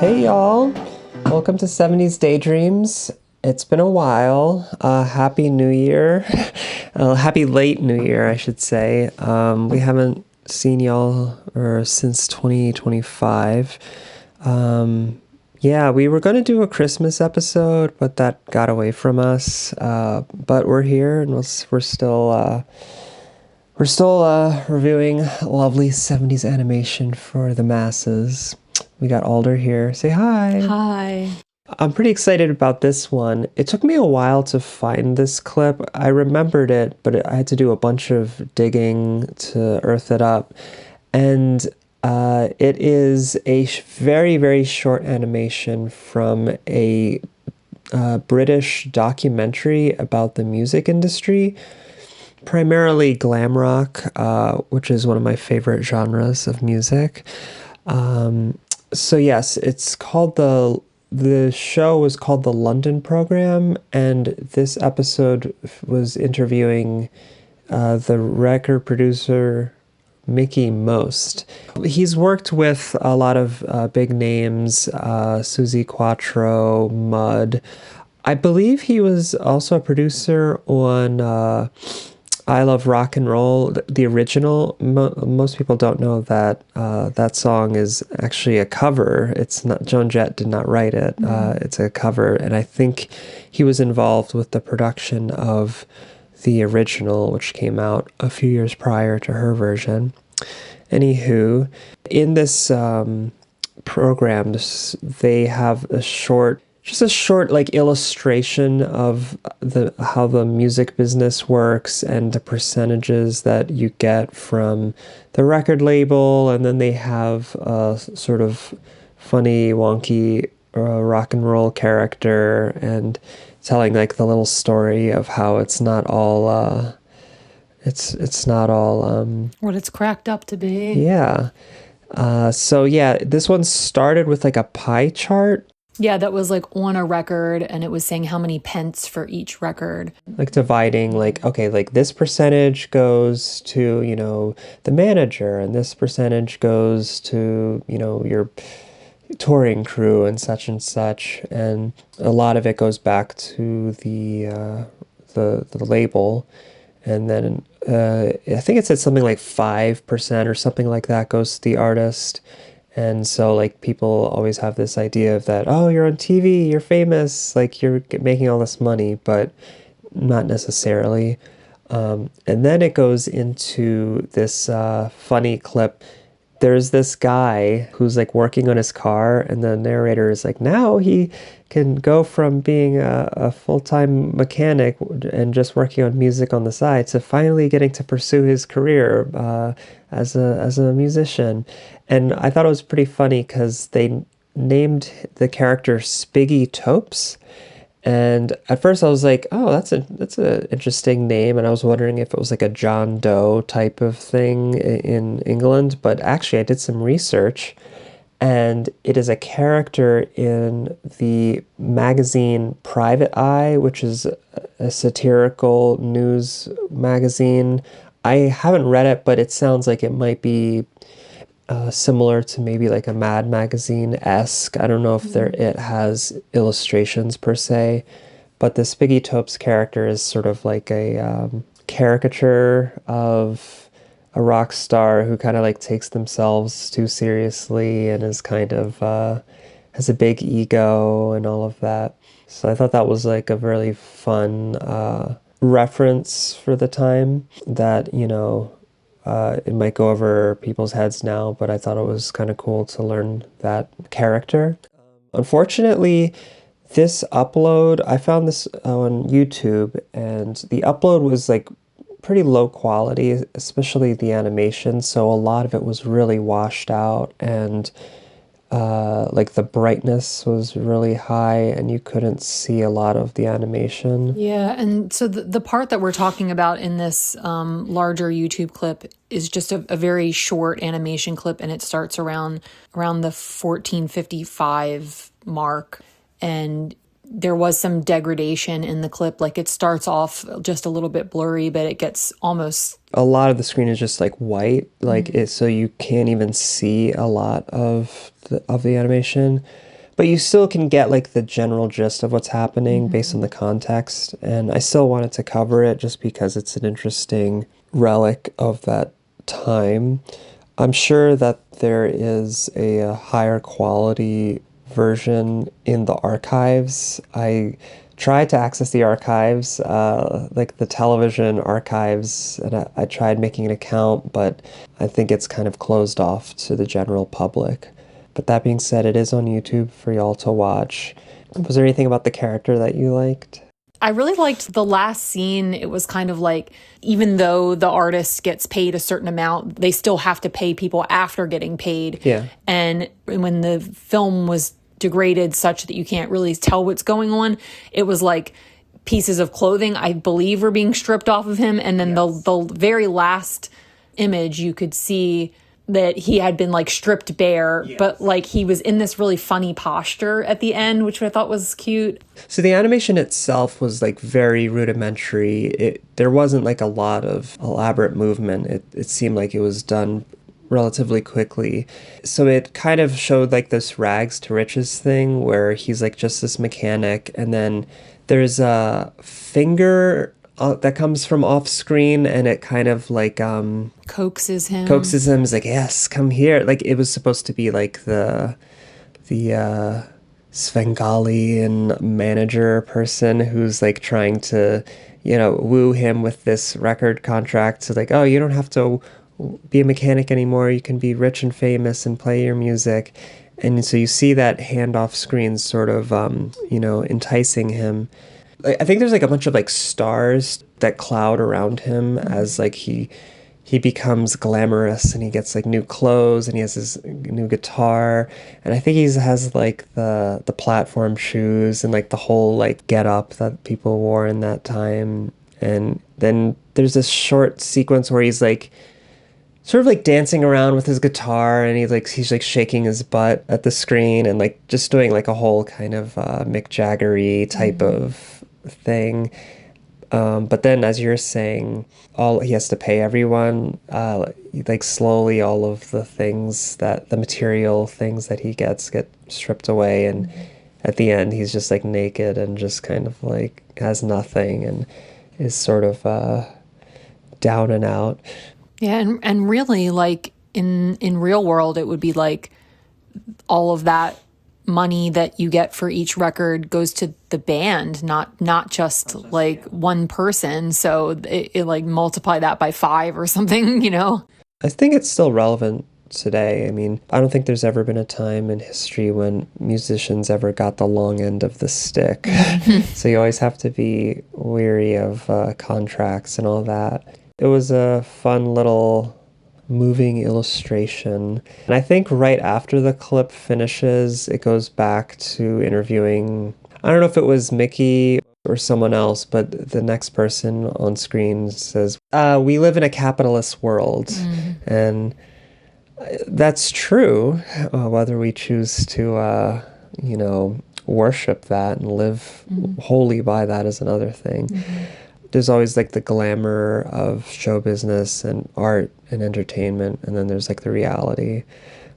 Hey y'all, welcome to 70s Daydreams. It's been a while. Happy New Year. Happy late New Year, I should say. We haven't seen y'all since 2025. Yeah, we were going to do a Christmas episode, but that got away from us. But we're here and we're still reviewing lovely 70s animation for the masses. We got Alder here. Say hi. Hi. I'm pretty excited about this one. It took me a while to find this clip. I remembered it, but I had to do a bunch of digging to earth it up. And it is a very, very short animation from a British documentary about the music industry, primarily glam rock, which is one of my favorite genres of music. So yes, it's called the show was called the London Program, and this episode was interviewing the record producer Mickie most. He's worked with a lot of big names, Suzi Quatro, Mud. I believe he was also a producer on I Love Rock and Roll, the original. Most people don't know that that song is actually a cover. It's not, Joan Jett did not write it. It's a cover, and I think he was involved with the production of the original, which came out a few years prior to her version. Anywho, in this program, they have a short like illustration of how the music business works and the percentages that you get from the record label, and then they have a sort of funny, wonky rock and roll character and telling like the little story of how it's not all it's not all what it's cracked up to be. Yeah. So yeah, this one started with like a pie chart. Yeah, that was like on a record, and it was saying how many pence for each record. Like dividing, like, okay, like this percentage goes to, the manager, and this percentage goes to, your touring crew and such and such. And a lot of it goes back to the label. And then I think it said something like 5% or something like that goes to the artist. And so, like, people always have this idea of that, oh, you're on TV, you're famous, like, you're making all this money, but not necessarily. And then it goes into this funny clip. There's this guy who's, like, working on his car, and the narrator is like, now he can go from being a full-time mechanic and just working on music on the side to finally getting to pursue his career as a musician. And I thought it was pretty funny because they named the character Spiggy Topes. And at first I was like, oh, that's an interesting name. And I was wondering if it was like a John Doe type of thing in England. But actually I did some research, and it is a character in the magazine Private Eye, which is a satirical news magazine. I haven't read it, but it sounds like it might be similar to maybe like a Mad Magazine-esque. I don't know if it has illustrations per se, but the Spiggy Topes character is sort of like a caricature of a rock star who kind of like takes themselves too seriously and is kind of has a big ego and all of that. So I thought that was like a really fun reference for the time that, it might go over people's heads now, but I thought it was kind of cool to learn that character. Unfortunately, this upload, I found this on YouTube, and the upload was like pretty low quality, especially the animation. So a lot of it was really washed out, and like the brightness was really high and you couldn't see a lot of the animation. Yeah, and so the part that we're talking about in this larger YouTube clip is just a very short animation clip, and it starts around the 14:55 mark, and there was some degradation in the clip. Like, it starts off just a little bit blurry, but it gets almost... A lot of the screen is just like white, like so you can't even see a lot of the animation. but you still can get like the general gist of what's happening based on the context. And I still wanted to cover it just because it's an interesting relic of that time. I'm sure that there is a higher quality version in the archives. I tried to access the archives, like the television archives, and I tried making an account, but I think it's kind of closed off to the general public. But that being said, it is on YouTube for y'all to watch. Was there anything about the character that you liked? I really liked the last scene. It was kind of like, even though the artist gets paid a certain amount, they still have to pay people after getting paid. Yeah. And when the film was degraded such that you can't really tell what's going on, it was like pieces of clothing, I believe, were being stripped off of him. And then the very last image, you could see that he had been like stripped bare, but like he was in this really funny posture at the end, which I thought was cute. So the animation itself was like very rudimentary. There wasn't like a lot of elaborate movement. It seemed like it was done relatively quickly. So it kind of showed like this rags to riches thing where he's like just this mechanic, and then there's a finger that comes from off screen, and it kind of like Coaxes him. He's like, yes, come here. Like it was supposed to be like the Svengalian manager person who's like trying to, woo him with this record contract. So like, oh, you don't have to be a mechanic anymore. You can be rich and famous and play your music. And so you see that hand off screen sort of, enticing him. I think there's like a bunch of like stars that cloud around him as like he becomes glamorous, and he gets like new clothes, and he has his new guitar, and I think he has like the platform shoes and like the whole like get up that people wore in that time. And then there's this short sequence where he's like sort of like dancing around with his guitar, and he's like shaking his butt at the screen and like just doing like a whole kind of Mick Jagger-y type of thing. But then, as you're saying, he has to pay everyone, like slowly all of the material things that he gets get stripped away, and at the end he's just like naked and just kind of like has nothing and is sort of down and out. Yeah, and really, like in real world, it would be like all of that money that you get for each record goes to the band, not just like one person. So it like multiply that by 5 or something, I think it's still relevant today. I mean, I don't think there's ever been a time in history when musicians ever got the long end of the stick. So you always have to be wary of contracts and all that. It was a fun little moving illustration. And I think right after the clip finishes, it goes back to interviewing, I don't know if it was Mickie or someone else, but the next person on screen says, we live in a capitalist world. And that's true, whether we choose to, worship that and live wholly by that is another thing. There's always like the glamour of show business and art and entertainment, and then there's like the reality.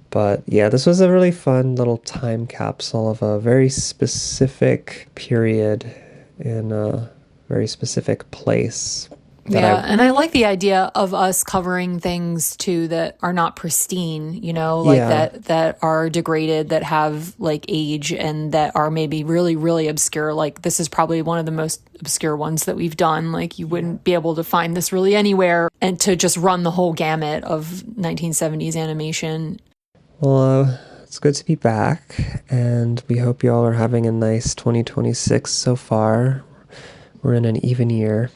But yeah, this was a really fun little time capsule of a very specific period in a very specific place. And I like the idea of us covering things too that are not pristine, like that are degraded, that have like age, and that are maybe really, really obscure. Like this is probably one of the most obscure ones that we've done. Like you wouldn't be able to find this really anywhere, and to just run the whole gamut of 1970s animation. Well, it's good to be back, and we hope you all are having a nice 2026 so far. We're in an even year.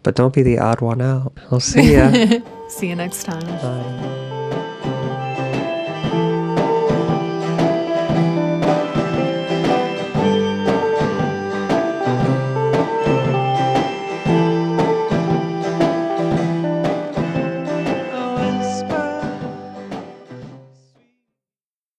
But don't be the odd one out. I'll see ya. See you next time. Bye.